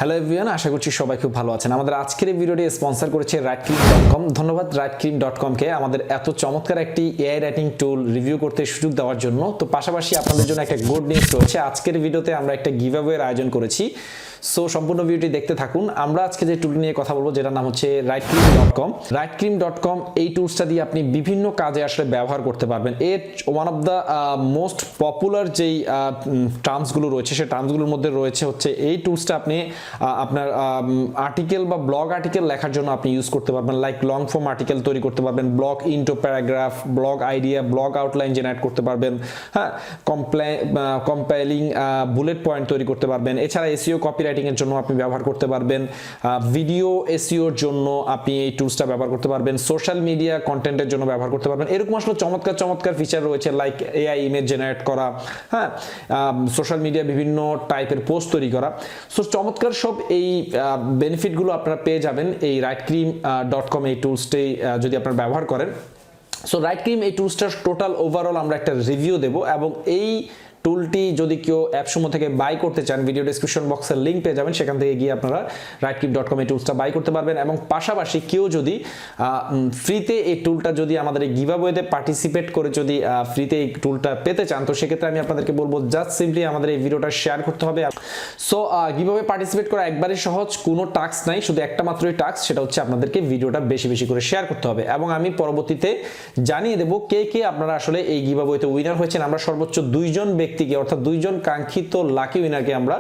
Hello everyone, আশা করছি সবাই খুব ভালো আছেন। আমাদের আজকের এই ভিডিওটি স্পন্সর করেছে writecream.com। ধন্যবাদ writecream.com-কে আমাদের এত চমৎকার একটি এআই রাইটিং টুল রিভিউ করতে সুযোগ দেওয়ার জন্য। তো পাশাপাশি আপনাদের জন্য একটা গুড নিউজ রয়েছে। আজকের ভিডিওতে আমরা একটা গিভঅ্যাওয়ের আয়োজন করেছি। সো সম্পূর্ণ ভিডিওটি দেখতে থাকুন। আমরা আজকে যে টুল নিয়ে কথা বলবো যেটার নাম হচ্ছে writecream.com। writecream.com এই টুলসটা দিয়ে আপনি বিভিন্ন কাজে আসলে ব্যবহার করতে পারবেন। এর one of the most popular যেই টার্মসগুলো রয়েছে সেই টার্মসগুলোর মধ্যে রয়েছে হচ্ছে এই টুলসটা আপনি আপনার আর্টিকেল বা ব্লগ আর্টিকেল লেখার জন্য আপনি ইউজ করতে পারবেন। লাইক লং ফর্ম আর্টিকেল তৈরি করতে পারবেন, blog into paragraph, blog idea, blog outline generate করতে পারবেন, হ্যাঁ, কম্পাইলিং বুলেট পয়েন্ট তৈরি করতে পারবেন। এছাড়া এসইও কপিরাইটিং এর জন্য আপনি ব্যবহার করতে পারবেন, ভিডিও এসইওর জন্য আপনি এই টুলসটা ব্যবহার করতে পারবেন, সোশ্যাল মিডিয়া কন্টেন্টের জন্য ব্যবহার করতে পারবেন। এরকম আসলে চমৎকার চমৎকার ফিচার রয়েছে, লাইক এআই ইমেজ জেনারেট করা, হ্যাঁ, সোশ্যাল মিডিয়া বিভিন্ন টাইপের পোস্ট তৈরি করা। সো চমৎকার সব এই বেনিফিটগুলো আপনারা পেয়ে যাবেন এই writecream.com এই টুলসটি যদি আপনারা ব্যবহার করেন। সো writecream এই টুলসটার টোটাল ওভারঅল আমরা একটা রিভিউ দেব, এবং এই টুলটি যদি কেউ অ্যাপসমো থেকে বাই করতে চান, ভিডিও ডেসক্রিপশন বক্সের লিঙ্ক পেয়ে যাবেন, সেখান থেকে গিয়ে আপনারা writecream.com এই টুলসটা বাই করতে পারবেন। এবং পাশাপাশি কেউ যদি ফ্রিতে এই টুলটা যদি আমাদের এই গিভঅ্যাওয়েতে পার্টিসিপেট করে যদি ফ্রিতে এই টুলটা পেতে চান, তো সেক্ষেত্রে আমি আপনাদেরকে বলবো জাস্ট সিম্পলি আমাদের এই ভিডিওটা শেয়ার করতে হবে। সো গিভঅ্যাওয়ে পার্টিসিপেট করা একবারই সহজ, কোনো টাস্ক নাই, শুধু একটা মাত্রই টাস্ক, সেটা হচ্ছে আপনাদেরকে ভিডিওটা বেশি বেশি করে শেয়ার করতে হবে। এবং আমি পরবর্তীতে জানিয়ে দেবো কে কে আপনারা আসলে এই গিভঅ্যাওয়েতে উইনার হয়েছেন। আমরা সর্বোচ্চ 2জন ব্যক্তিকে, অর্থাৎ 2জন কাঙ্ক্ষিত লাকি উইনারকে আমরা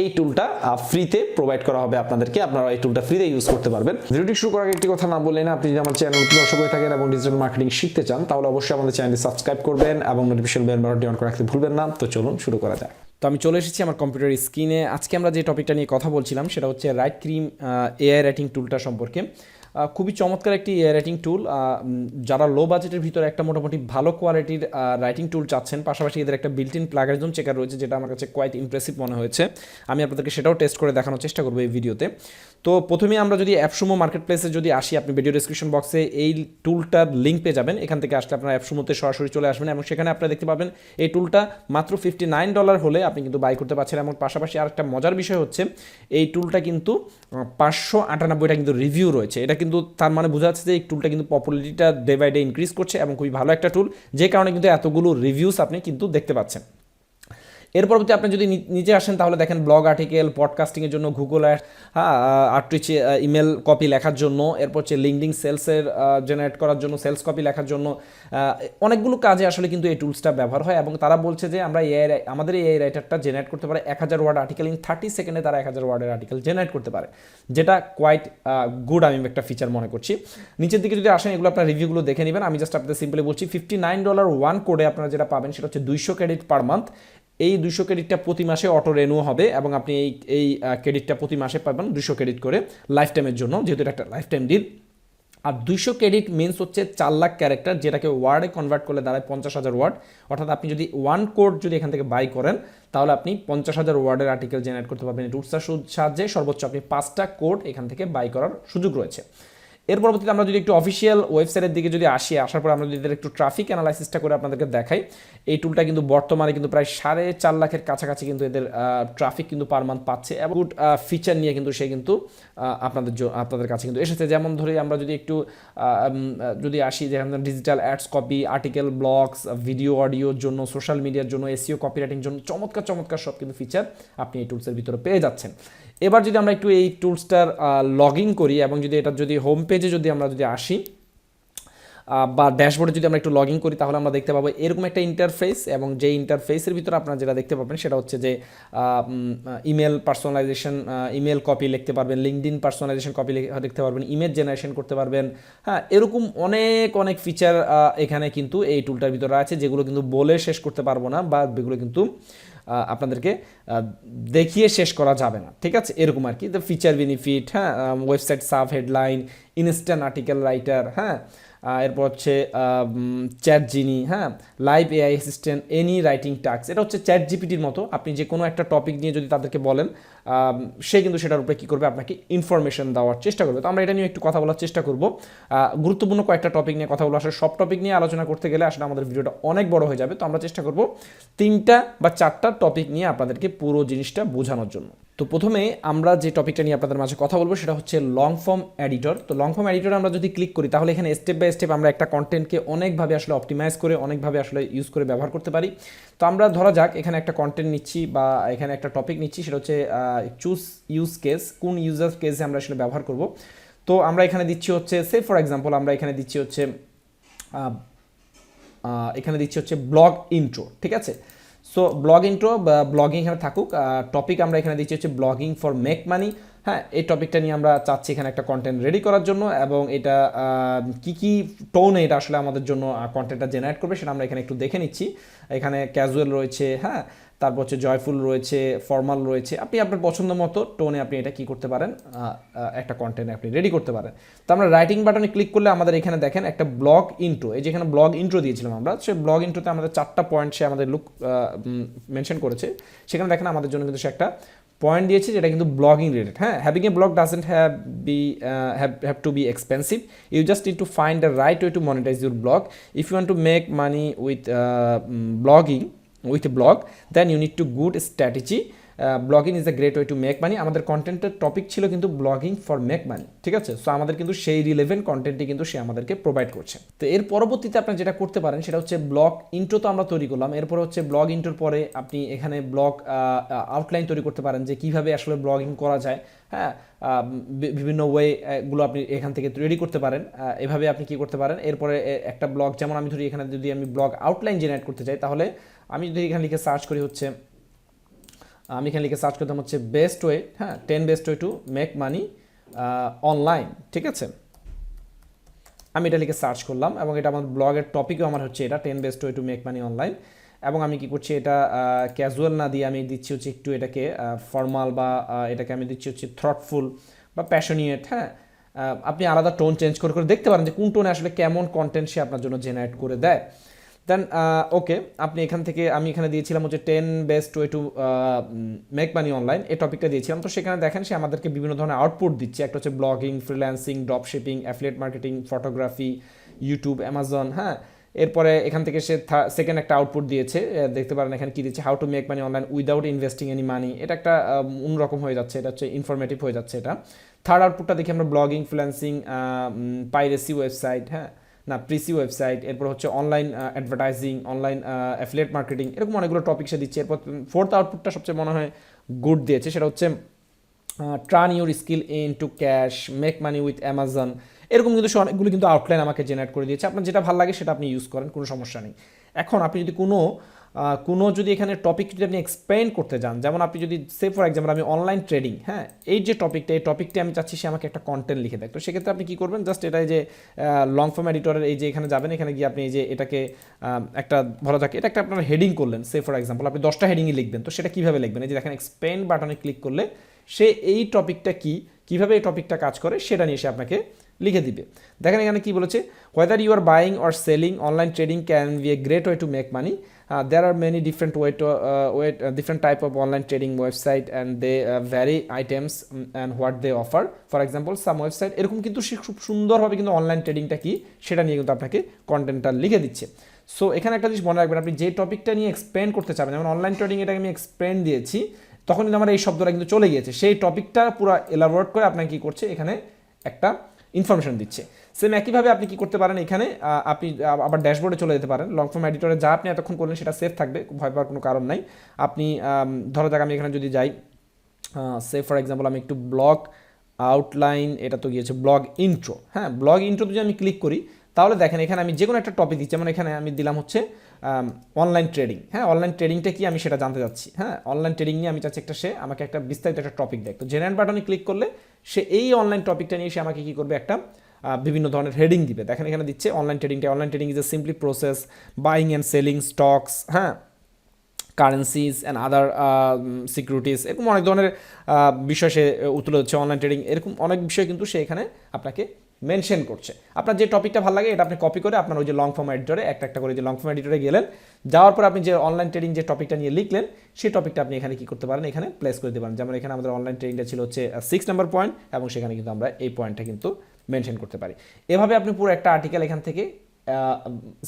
এই টুলটা ফ্রিতে প্রোভাইড করা হবে আপনাদেরকে। আপনারা এই টুলটা ফ্রিতে ইউজ করতে পারবেন। ভিডিওটি শুরু করার আগে একটি কথা না বললেন, আপনি যদি আমার চ্যানেল নতুন দর্শক হয়ে থাকেন এবং ডিজিটাল মার্কেটিং শিখতে চান, তাহলে অবশ্যই আমাদের চ্যানেলটি সাবস্ক্রাইব করবেন এবং নোটিফিকেশন বেল বাটনটি অন করে রাখতে ভুলবেন না। তো চলুন শুরু করা যাক। তো আমি চলে এসেছি আমার কম্পিউটার স্ক্রিনে। আজকে আমরা যে টপিকটা নিয়ে কথা বলছিলাম সেটা হচ্ছে writecream এআই রাইটিং টুলটা সম্পর্কে। খুবই চমৎকার একটি এআই রাইটিং টুল। যারা লো বাজেটের ভিতরে একটা মোটামুটি ভালো কোয়ালিটির রাইটিং টুল চাচ্ছেন, পাশাপাশি এদের একটা বিল্ট ইন প্লাগারিজম চেকার রয়েছে, যেটা আমার কাছে কোয়াইট ইমপ্রেসিভ মনে হয়েছে। আমি আপনাদেরকে সেটাও টেস্ট করে দেখানোর চেষ্টা করবো এই ভিডিওতে। তো প্রথমে আমরা যদি অ্যাপসমো মার্কেট প্লেসে যদি আসি, আপনি ভিডিও ডেসক্রিপশন বক্সে এই টুলটার লিঙ্ক পেয়ে যাবেন। এখান থেকে আসলে আপনারা অ্যাপসমোতে সরাসরি চলে আসবেন এবং সেখানে আপনারা দেখতে পাবেন এই টুলটা মাত্র $59 হলে আপনি কিন্তু বাই করতে পারছেন। এবং পাশাপাশি আর একটা মজার বিষয় হচ্ছে এই টুলটা কিন্তু 598টা কিন্তু রিভিউ রয়েছে। এটা কিন্তু তার মানে বোঝা যাচ্ছে যে এই টুলটা কিন্তু পপুলারিটিটা ডে বাই ডে ইনক্রিজ করছে এবং খুবই ভালো একটা টুল, যে কারণে কিন্তু এতগুলো রিভিউস আপনি কিন্তু দেখতে পাচ্ছেন। এর পরবর্তী আপনি যদি নিচে আসেন তাহলে দেখেন ব্লগ আর্টিকেল, পডকাস্টিংয়ের জন্য গুগল অ্যাড, হ্যাঁ, আউটরিচ ইমেল কপি লেখার জন্য, এরপর হচ্ছে লিঙ্কডিন সেলসের জেনারেট করার জন্য, সেলস কপি লেখার জন্য, অনেকগুলো কাজে আসলে কিন্তু এই টুলসটা ব্যবহার হয়। এবং তারা বলছে যে আমরা আমাদের এই রাইটারটা জেনারেট করতে পারে 1000 ওয়ার্ড আর্টিকেল, ইন 30 সেকেন্ডে তারা 1000 ওয়ার্ডের আর্টিকেল জেনারেট করতে পারে, যেটা কোয়াইট গুড আমি একটা ফিচার মনে করছি। নিচের দিকে যদি আসেন এগুলো আপনার রিভিউগুলো দেখে নেবেন। আমি জাস্ট আপনাদের সিম্পলি বলছি $59 ওয়ান কোডে আপনারা যেটা পাবেন সেটা হচ্ছে 200 ক্রেডিট পার মান্থ। এই 200 ক্রেডিটটা প্রতি মাসে অটো রেনিউ হবে এবং আপনি এই ক্রেডিটটা প্রতি মাসে পাবেন 200 ক্রেডিট করে লাইফ টাইমের জন্য, যেহেতু এটা একটা লাইফ টাইম ডিল। আর 200 ক্রেডিট মিনস হচ্ছে 4 লাখ ক্যারেক্টার, যেটাকে ওয়ার্ডে কনভার্ট করলে দাঁড়ায় 50,000 ওয়ার্ড। অর্থাৎ আপনি যদি ওয়ান কোড যদি এখান থেকে বাই করেন তাহলে আপনি 50,000 ওয়ার্ডের আর্টিকেল জেনারেট করতে পারবেন। এই টুলসটার সাহায্যে সর্বোচ্চ আপনি 5টা কোড এখান থেকে বাই করার সুযোগ রয়েছে। এর পরবর্তীতে আমরা যদি একটু অফিসিয়াল ওয়েবসাইটের দিকে যদি আসার পর আমরা যদি একটু ট্রাফিক অ্যানালাইসিসটা করে আপনাদেরকে দেখাই, এই টুলটা কিন্তু বর্তমানে কিন্তু প্রায় 4.5 লাখের কাছাকাছি কিন্তু এদের ট্রাফিক কিন্তু পার মান্থ পাচ্ছে এবং গুড ফিচার নিয়ে কিন্তু সে কিন্তু আপনাদের কাছে কিন্তু এসেছে। যেমন ধরে আমরা যদি একটু যদি আসি, যেখানে digital ads copy, article, blogs, video অডিওর জন্য, সোশ্যাল মিডিয়ার জন্য, এসইও কপিরাইটিং জন্য চমৎকার চমৎকার সব কিন্তু ফিচার আপনি এই টুলসের ভিতরে পেয়ে যাচ্ছেন। এবার যদি আমরা একটু এই টুলসটার লগ ইন করি এবং যদি এটা যদি হোম পেজে যদি আমরা যদি আসি বা ড্যাশবোর্ডে যদি আমরা একটু লগ ইন করি, তাহলে আমরা দেখতে পাবো এরকম একটা ইন্টারফেস। এবং যে ইন্টারফেসের ভিতরে আপনারা যেটা দেখতে পাবেন সেটা হচ্ছে যে ইমেল পার্সোনালাইজেশন, ইমেল কপি লিখতে পারবেন, লিঙ্কডিন পার্সোনালাইজেশন কপি লিখতে পারবেন, ইমেজ জেনারেশন করতে পারবেন, হ্যাঁ, এরকম অনেক ফিচার এখানে কিন্তু এই টুলটার ভিতরে আছে, যেগুলো কিন্তু বলে শেষ করতে পারবো না বা যেগুলো কিন্তু আপনাদেরকে দেখিয়ে শেষ করা যাবে না, ঠিক আছে, এরকম আর কি। দ্য ফিচার বেনিফিট, হ্যাঁ, website sub headline, instant article writer, হ্যাঁ, এরপর হচ্ছে চ্যাট জিনি, হ্যাঁ, live AI assistant, any writing task. এটা হচ্ছে চ্যাট জিপিটির মতো। আপনি যে কোনো একটা টপিক নিয়ে যদি তাদেরকে বলেন, সে কিন্তু সেটার উপরে কী করবে, আপনাকে ইনফরমেশন দেওয়ার চেষ্টা করবে। তো আমরা এটা নিয়ে একটু কথা বলার চেষ্টা করব। গুরুত্বপূর্ণ কয়েকটা টপিক নিয়ে কথা বলবো। আসলে সব টপিক নিয়ে আলোচনা করতে গেলে আসলে আমাদের ভিডিওটা অনেক বড় হয়ে যাবে। তো আমরা চেষ্টা করব 3টা বা 4টা টপিক নিয়ে আপনাদেরকে পুরো জিনিসটা বোঝানোর জন্য। তো তো প্রথমে আমরা যে টপিকটা নিয়ে আপনাদের মাঝে কথা বলবো সেটা হচ্ছে লং ফর্ম এডিটর। তো লং ফর্ম এডিটর আমরা যদি ক্লিক করি তাহলে এখানে স্টেপ বাই স্টেপ আমরা একটা কন্টেন্টকে অনেকভাবে আসলে অপটিমাইজ করে অনেকভাবে আসলে ইউজ করে ব্যবহার করতে পারি। তো আমরা ধরা যাক এখানে একটা কন্টেন্ট নিচ্ছি বা এখানে একটা টপিক নিচ্ছি, সেটা হচ্ছে চুজ ইউজ কেস, কোন ইউজার কেসে আমরা আসলে ব্যবহার করব। তো আমরা এখানে দিচ্ছি হচ্ছে সে ফর এক্সাম্পল আমরা এখানে দিচ্ছি হচ্ছে ব্লগ ইন্ট্রো, ঠিক আছে। সো ব্লগ ইন্ট্রো বা ব্লগিং এখানে থাকুক, টপিক আমরা এখানে দিচ্ছি হচ্ছে ব্লগিং ফর মেক মানি। হ্যাঁ, এই টপিকটা নিয়ে আমরা চাচ্ছি এখানে একটা কন্টেন্ট রেডি করার জন্য, এবং এটা কি টোনে এটা আসলে আমাদের জন্য কন্টেন্টটা জেনারেট করবে সেটা আমরা এখানে একটু দেখে নিচ্ছি। এখানে ক্যাজুয়াল রয়েছে, হ্যাঁ, তারপর হচ্ছে জয়ফুল রয়েছে, ফর্মাল রয়েছে। আপনি আপনার পছন্দ মতো টোনে আপনি এটা কি করতে পারেন, একটা কন্টেন্ট আপনি রেডি করতে পারেন। তো আমরা রাইটিং বাটনে ক্লিক করলে আমাদের এখানে দেখেন একটা ব্লগ ইন্ট্রো, এই যেখানে ব্লগ ইন্ট্রো দিয়েছিলাম আমরা, সে ব্লগ ইন্ট্রোতে আমাদের 4টা পয়েন্ট সে আমাদের মেনশন করেছে। সেখানে দেখেন আমাদের জন্য কিন্তু সে একটা পয়েন্ট দিয়েছে যেটা কিন্তু ব্লগিং রিলেটেড। হ্যাঁ, having a blog doesn't have to be expensive, you just need to find the right way to monetise your blog. If you want to make money with a blog, then you need to good strategy. Blogging is a great way to make money. আমাদের কন্টেন্টের topic ছিল কিন্তু blogging for make money, ঠিক আছে। So আমাদের কিন্তু সেই relevant কন্টেন্টই কিন্তু সে আমাদেরকে প্রোভাইড করছে। তো এর পরবর্তীতে আপনি যেটা করতে পারেন সেটা হচ্ছে ব্লগ ইন্ট্রো তো আমরা তৈরি করলাম, এরপরে হচ্ছে ব্লগ ইন্ট্রোর পরে আপনি এখানে ব্লগ আউটলাইন তৈরি করতে পারেন যে কিভাবে আসলে ব্লগিং করা যায়। হ্যাঁ, বিভিন্ন ওয়েগুলো আপনি এখান থেকে রেডি করতে পারেন। এভাবে আপনি কি করতে পারেন, এরপরে একটা ব্লগ, যেমন আমি ধরি এখানে যদি আমি ব্লগ আউটলাইন জেনারেট করতে চাই, তাহলে আমি যদি এখানে লিখে সার্চ করি হচ্ছে, আমি এখানে লিখে সার্চ করতাম হচ্ছে বেস্ট ওয়ে, হ্যাঁ, 10 best way to make money online, ঠিক আছে। আমি এটা লিখে সার্চ করলাম এবং এটা আমার ব্লগের টপিকও আমার হচ্ছে এটা 10 best way to make money online. এবং আমি কি করছি, এটা ক্যাজুয়াল না দিয়ে আমি দিচ্ছি হচ্ছে একটু এটাকে ফর্মাল, বা এটাকে আমি দিচ্ছি হচ্ছে থটফুল বা প্যাশনিয়েট। হ্যাঁ, আপনি আলাদা টোন চেঞ্জ করে করে দেখতে পারেন যে কোন টোনে আসলে কেমন কন্টেন্ট সে আপনার জন্য জেনারেট করে দেয়। দেন ওকে, আপনি এখান থেকে আমি এখানে দিয়েছিলাম হচ্ছে 10 best way to make money online, এই টপিকটা দিয়েছিলাম। তো সেখানে দেখেন সে আমাদেরকে বিভিন্ন ধরনের আউটপুট দিচ্ছে, একটা হচ্ছে blogging, freelancing, drop shipping, affiliate marketing, photography, YouTube, Amazon. হ্যাঁ, এরপরে এখান থেকে সে সেকেন্ড একটা আউটপুট দিয়েছে, দেখতে পারেন এখানে কি দিচ্ছে, how to make money online without investing any money. এটা একটা অন্যরকম হয়ে যাচ্ছে, এটা হচ্ছে ইনফরমেটিভ হয়ে যাচ্ছে এটা। থার্ড আউটপুটটা দেখি আমরা ব্লগিং, ফ্রিল্যান্সিং, পাইরেসি ওয়েবসাইট, হ্যাঁ না প্রিসি ওয়েবসাইট, এরপর হচ্ছে online advertising, online affiliate marketing, এরকম অনেকগুলো টপিক সে দিচ্ছে। এরপর ফোর্থ আউটপুটটা সবচেয়ে মনে হয় গুড দিয়েছে, সেটা হচ্ছে turn your skill into cash, make money with Amazon. এরকম কিন্তু সে অনেকগুলো কিন্তু আউটলাইন আমাকে জেনারেট করে দিয়েছে। আপনার যেটা ভালো লাগে সেটা আপনি ইউজ করেন, কোনো সমস্যা নেই। এখন আপনি যদি কোনো যদি এখানে টপিক যদি আপনি এক্সপ্লেইন করতে যান, যেমন আপনি যদি সে ফর এক্সাম্পল আমি অনলাইন ট্রেডিং, হ্যাঁ, এই যে টপিকটা, এই টপিকটা আমি চাচ্ছি সে আমাকে একটা কন্টেন্ট লিখে দেয়। তো সেক্ষেত্রে আপনি কী করবেন, জাস্ট এটাই যে লং ফর্ম এডিটরের এই যে এখানে যাবেন, এখানে গিয়ে আপনি এই যে এটাকে একটা ধরা যাক এটা একটা আপনার হেডিং করলেন, সে ফর এক্সাম্পল আপনি 10টা হেডিংই লিখবেন। তো সেটা কীভাবে লিখবেন, এই যে দেখেন এক্সপ্লেইন বাটনে ক্লিক করলে সে এই টপিকটা কীভাবে এই টপিকটা কাজ করে সেটা নিয়ে সে আপনাকে লিখে দিবে। দেখেন এখানে কি বলেছে, whether you are buying or selling, online trading can be a great way to make money. There are many different different type of online trading website and they vary items and what they offer. For example, some website এরকম কিন্তু খুব সুন্দরভাবে কিন্তু online ট্রেডিংটা কি সেটা নিয়ে কিন্তু আপনাকে কন্টেন্টটা লিখে দিচ্ছে। সো এখানে একটা জিনিস মনে রাখবেন, আপনি যে টপিকটা নিয়ে এক্সপ্লেন করতে চাবেন, যেমন অনলাইন ট্রেডিং, এটাকে আমি এক্সপ্লেন দিয়েছি, তখন কিন্তু আমার এই শব্দটা কিন্তু চলে গিয়েছে। সেই টপিকটা পুরো এলাবোরেট করে আপনাকে কী করছে, এখানে একটা ইনফরমেশন দিচ্ছে। সেম একইভাবে আপনি কি করতে পারেন, এখানে আপনি আবার ড্যাশবোর্ডে চলে যেতে পারেন। লং ফর্ম এডিটরে যা আপনি এতক্ষণ করলেন সেটা সেভ থাকবে, ভয় পাওয়ার কোনো কারণ নাই। আপনি ধরো যাক আমি এখানে যদি যাই, সে ফর এক্সাম্পল আমি একটু ব্লগ আউটলাইন, এটা তো গিয়েছে ব্লগ ইন্ট্রো। হ্যাঁ, ব্লগ ইন্ট্রো যদি আমি ক্লিক করি তাহলে দেখেন এখানে আমি যে কোনো একটা টপিক দিচ্ছি, যেমন এখানে আমি দিলাম হচ্ছে অনলাইন ট্রেডিং। হ্যাঁ, অনলাইন ট্রেডিংটা কি আমি সেটা জানতে চাচ্ছি। হ্যাঁ, অনলাইন ট্রেডিং নিয়ে আমি চাচ্ছি সে আমাকে একটা বিস্তারিত একটা টপিক দেয়। তো জেনারেট বাটনে ক্লিক করলে সে এই অনলাইন টপিকটা নিয়ে সে আমাকে কী করবে, একটা বিভিন্ন ধরনের হেডিং দিবে। দেখেন এখানে দিচ্ছে online trading is a simply process buying and selling stocks, হ্যাঁ, কারেন্সিজ অ্যান্ড আদার সিকিউরিটিস, এরকম অনেক ধরনের বিষয় সে তুলে হচ্ছে অনলাইন ট্রেডিং, এরকম অনেক বিষয় কিন্তু সে এখানে আপনাকে মেনশন করছে। আপনার যে টপিকটা ভালো লাগে এটা আপনি কপি করে আপনার ওই যে লং ফর্ম এডিটরে একটা করে যে লং ফর্ম এডিটরে গেলেন, যাওয়ার পর আপনি যে অনলাইন ট্রেডিং যে টপিকটা নিয়ে লিখলেন সেই টপিকটা আপনি এখানে কি করতে পারেন, এখানে প্লেস করে দিতে পারেন। যেমন এখানে আমাদের অনলাইন ট্রেডিংটা ছিল হচ্ছে 6 নম্বর পয়েন্ট, এবং সেখানে কিন্তু আমরা এই পয়েন্টটা কিন্তু মেনশন করতে পারি। এভাবে আপনি পুরো একটা আর্টিকেল এখান থেকে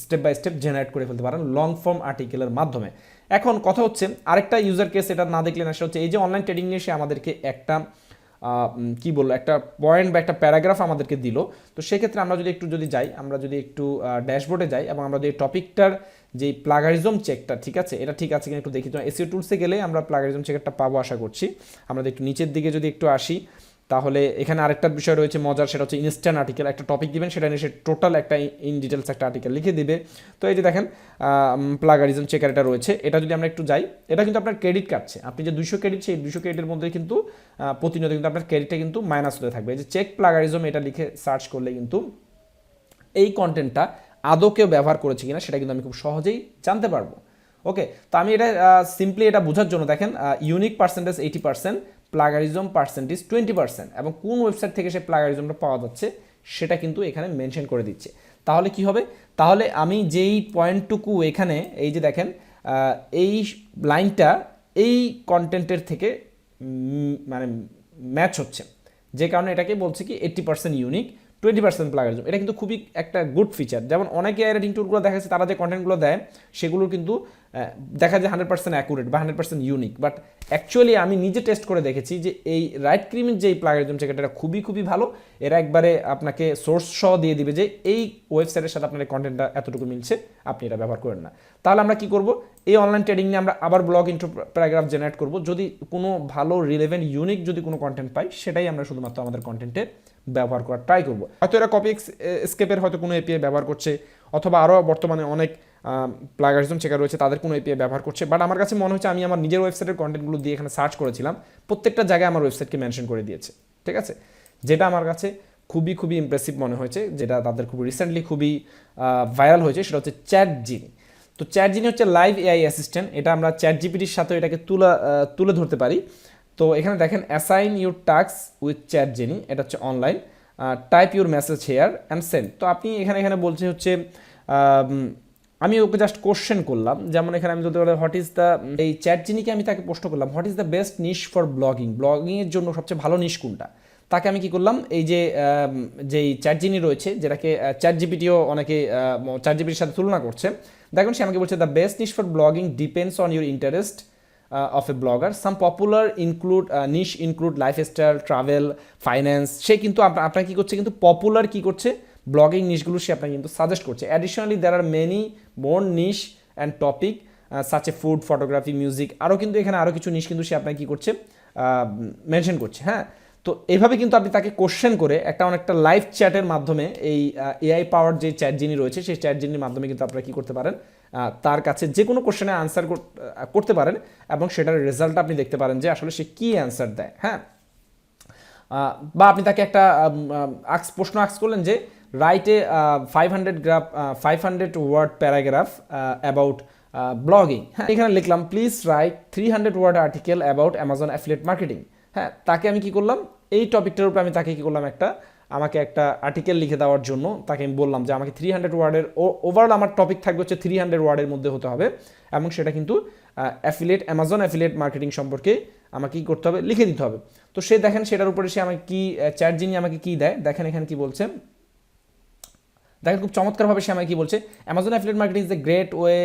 স্টেপ বাই স্টেপ জেনারেট করে ফেলতে পারেন লং ফর্ম আর্টিকেলের মাধ্যমে। এখন কথা হচ্ছে আরেকটা ইউজার কেস, এটা না দেখলে না, সেটা হচ্ছে এই যে অনলাইন ট্রেডিং নিয়ে সে আমাদেরকে একটা কি বললো, একটা পয়েন্ট বা একটা প্যারাগ্রাফ আমাদেরকে দিল। তো সেক্ষেত্রে আমরা যদি একটু যাই, আমরা যদি একটু ড্যাশবোর্ডে যাই এবং আমরা যদি টপিকটার যে প্লাগারিজম চেকটা ঠিক আছে, এটা ঠিক আছে কিনা একটু দেখি। তো এসইও টুলসে গেলে আমরা প্লাগারিজম চেকটা পাবো আশা করছি। আমরা একটু নিচের দিকে যদি একটু আসি, তাহলে এখানে আরেকটা বিষয় রয়েছে মজার, সেটা হচ্ছে ইনস্ট্যান্ট আর্টিকেল। একটা টপিক দিবেন, সেটা নিয়ে সে টোটাল একটা ইন ডিটেলস একটা আর্টিকেল লিখে দিবে। তো এই যে দেখেন প্লাগারিজম চেকার এটা রয়েছে। এটা যদি আমরা একটু যাই, এটা কিন্তু আপনার ক্রেডিট কাটছে। আপনি যে 200 ক্রেডিট, সেই 200 ক্রেডিটের মধ্যে কিন্তু প্রতিনিয়ত কিন্তু আপনার ক্রেডিটটা কিন্তু মাইনাস হতে থাকবে। এই যে চেক প্লাগারিজম এটা লিখে সার্চ করলে কিন্তু এই কন্টেন্টটা আদৌ কেউ ব্যবহার করেছে কিনা সেটা কিন্তু আমি খুব সহজেই জানতে পারবো। ওকে, তো আমি এটা সিম্পলি এটা বোঝার জন্য দেখেন ইউনিক পার্সেন্টেজ 80%, প্লাগারিজম পার্সেন্টেজ 20%, এবং কোন ওয়েবসাইট থেকে সে প্লাগারিজমটা পাওয়া যাচ্ছে সেটা কিন্তু এখানে মেনশন করে দিচ্ছে। তাহলে কি হবে, তাহলে আমি যেই পয়েন্টটুকু এখানে এই যে দেখেন এই লাইনটা এই কন্টেন্টের থেকে মানে ম্যাচ হচ্ছে, যে কারণে এটাকে বলছে কি 80% ইউনিক, 20% প্লাগারিজম। এটা কিন্তু খুবই একটা গুড ফিচার। যেমন অনেকে রাইটিং টুলগুলো দেখা যাচ্ছে, তারা যে কন্টেন্টগুলো দেয় সেগুলো কিন্তু দেখা যায় 100% অ্যাকুরেট বা 100% ইউনিক, বাট অ্যাকচুয়ালি আমি নিজে টেস্ট করে দেখেছি যে এই রাইটক্রিমের যে প্লাগারিজম চেকার, এটা খুবই ভালো। এরা একবারে আপনাকে সোর্স সহ দিয়ে দিবে যে এই ওয়েবসাইটের সাথে আপনার এই কন্টেন্টটা এতটুকু মিলছে, আপনি এটা ব্যবহার করেন না। তাহলে আমরা কি করব, এই অনলাইন ট্রেডিং নিয়ে আমরা আবার ব্লগ ইন্ট্রো প্যারাগ্রাফ জেনারেট করব। যদি কোনো ভালো রিলেভেন্ট ইউনিক যদি কোনো কন্টেন্ট পাই, সেটাই আমরা শুধুমাত্র আমাদের কন্টেন্টে ব্যবহার করার ট্রাই করবো। হয়তো এরা কপি এস্কেপের হয়তো কোনো এপিআই ব্যবহার করছে, অথবা আরও বর্তমানে অনেক প্লাগারিজম চেকার রয়েছে তাদের কোনো এপিআই ব্যবহার করছে। বাট আমার কাছে মনে হচ্ছে আমি আমার নিজের ওয়েবসাইটের কন্টেন্টগুলো দিয়ে এখানে সার্চ করেছিলাম, প্রত্যেকটা জায়গায় আমার ওয়েবসাইটকে মেনশন করে দিয়েছে। ঠিক আছে, যেটা আমার কাছে খুবই ইমপ্রেসিভ মনে হয়েছে, যেটা তাদের খুব রিসেন্টলি খুবই ভাইরাল হয়েছে, সেটা হচ্ছে চ্যাট জিনি। তো চ্যাট জিনি হচ্ছে লাইভ এআই অ্যাসিস্ট্যান্ট। এটা আমরা চ্যাট জিপিটির সাথে এটাকে তুলে ধরতে পারি। তো এখানে দেখেন assign your task with Chat Genie, এটা হচ্ছে online, type your message here and send. তো আপনি এখানে বলছে হচ্ছে আমি ওকে জাস্ট কোশ্চেন করলাম, যেমন এখানে আমি যদি হোয়াট ইজ দ্য, এই চ্যাট জিনিকে আমি তাকে প্রশ্ন করলাম what is the best niche for ব্লগিংয়ের জন্য সবচেয়ে ভালো নিশ কোনটা। তাকে আমি কি করলাম, এই যে যেই চ্যাট জিনি রয়েছে, যেটাকে চ্যাট জিপিটিও অনেকে চ্যাট জিপিটির সাথে তুলনা করছে, দেখুন সে আমাকে বলছে the best niche for blogging depends on your interest of a blogger. Some popular niche include lifestyle, travel, finance. সে কিন্তু আপনার কি করছে, কিন্তু পপুলার কি করছে, ব্লগিং নিশগুলো সে আপনাকে কিন্তু সাজেস্ট করছে। Additionally there are many more niche and topic such a food, photography, music, আরও কিন্তু এখানে আরও কিছু নিশ কিন্তু সে আপনাকে কি করছে, মেনশন করছে। হ্যাঁ, তো এইভাবে কিন্তু আপনি তাকে কোশ্চেন করে অনেকটা লাইভ চ্যাটের মাধ্যমে এই এআই পাওয়ার যে চ্যাট জিনি রয়েছে, সেই চ্যাট জিনির মাধ্যমে কিন্তু আপনারা কি করতে পারেন, তার কাছে যে কোনো কোশ্চেনে আনসার করতে পারেন, এবং সেটার রেজাল্ট আপনি দেখতে পারেন যে আসলে সে কী অ্যান্সার দেয়। হ্যাঁ, বা আপনি তাকে একটা প্রশ্ন আস্ক করলেন যে write a 500 word paragraph about blogging. হ্যাঁ, এখানে লিখলাম please write 300 word article about Amazon affiliate marketing. হ্যাঁ, তাকে আমি কি করলাম, এই টপিকটার উপরে আমি তাকে কি করলাম, আমাকে একটা আর্টিকেল লিখে দেওয়ার জন্য তাকে আমি বললাম যে আমাকে 300 ওয়ার্ডের ওভারঅল আমার টপিক থাকবে হচ্ছে 300 ওয়ার্ডের মধ্যে হতে হবে, এবং সেটা কিন্তু অ্যামাজন অ্যাফিলিয়েট মার্কেটিং সম্পর্কে আমাকে কী করতে হবে, লিখে দিতে হবে। তো সে দেখেন সেটার উপরে সে আমাকে কি চ্যাট জিনি আমাকে কি দেয়, দেখেন এখানে কি বলছে, দেখেন খুব চমৎকারভাবে সে আমাকে কি বলছে, Amazon affiliate marketing is a great way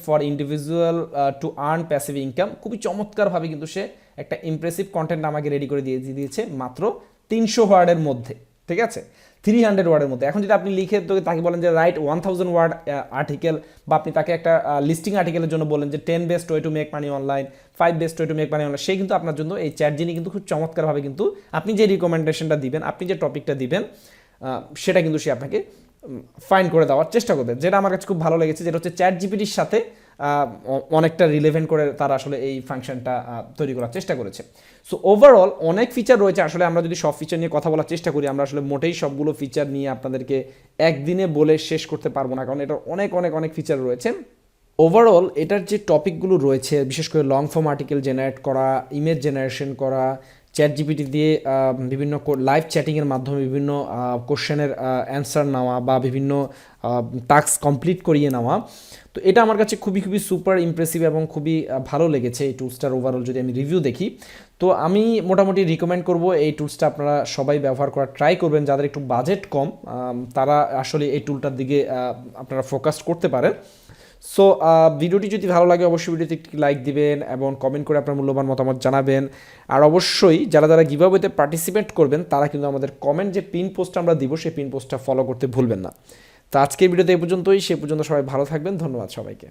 for individual to earn passive income. খুবই চমৎকারভাবে কিন্তু সে একটা ইমপ্রেসিভ কন্টেন্ট আমাকে রেডি করে দিয়েছে মাত্র 300 ওয়ার্ডের মধ্যে। ঠিক আছে, 300 ওয়ার্ডের মধ্যে। এখন যদি আপনি লিখে তো তাকে বলেন যে রাইট 1000 ওয়ার্ড আর্টিকেল, বা আপনি তাকে একটা লিস্টিং আর্টিকেলের জন্য বলেন যে 10 best way to make money online, 5 best way to make money online, সে কিন্তু আপনার জন্য এই চ্যাট জিনি কিন্তু খুব চমৎকারভাবে কিন্তু আপনি যে রিকমেন্ডেশনটা দিবেন, আপনি যে টপিকটা দিবেন, সেটা কিন্তু সে আপনাকে ফাইন্ড করে দেওয়ার চেষ্টা করবে। যেটা আমার কাছে খুব ভালো লেগেছে, যেটা হচ্ছে চ্যাট জিপিটির সাথে অনেকটা রিলেভেন্ট করে তারা আসলে এই ফাংশনটা তৈরি করার চেষ্টা করেছে। সো ওভারঅল অনেক ফিচার রয়েছে। আসলে আমরা যদি সব ফিচার নিয়ে কথা বলার চেষ্টা করি, আমরা আসলে মোটেই সবগুলো ফিচার নিয়ে আপনাদেরকে একদিনে বলে শেষ করতে পারবো না, কারণ এটার অনেক ফিচার রয়েছে। ওভারঅল এটার যে টপিকগুলো রয়েছে, বিশেষ করে লং ফর্ম আর্টিকেল জেনারেট করা, ইমেজ জেনারেশন করা, চ্যাট জিপিটি দিয়ে বিভিন্ন লাইভ চ্যাটিংয়ের মাধ্যমে বিভিন্ন কোশ্চেনের অ্যান্সার নেওয়া বা বিভিন্ন টাস্ক কমপ্লিট করিয়ে নেওয়া। তো এটা আমার কাছে খুবই খুবই সুপার ইমপ্রেসিভ এবং খুবই ভালো লেগেছে এই টুলসটার ওভারঅল যদি আমি রিভিউ দেখি। তো আমি মোটামুটি রিকমেন্ড করব এই টুলসটা আপনারা সবাই ব্যবহার করার ট্রাই করবেন। যাদের একটু বাজেট কম তারা আসলে এই টুলটার দিকে আপনারা ফোকাস করতে পারেন। সো ভিডিওটি যদি ভালো লাগে অবশ্যই ভিডিওতে একটি লাইক দিবেন এবং কমেন্ট করে আপনার মূল্যবান মতামত জানাবেন। আর অবশ্যই যারা যারা গিভঅ্যাওয়েতে পার্টিসিপেট করবেন তারা কিন্তু আমাদের কমেন্ট যে পিন পোস্ট আমরা দিব সেই পিন পোস্টটা ফলো করতে ভুলবেন না। তো আজকের ভিডিওতে এই পর্যন্তই, সে পর্যন্ত সবাই ভালো থাকবেন। ধন্যবাদ সবাইকে।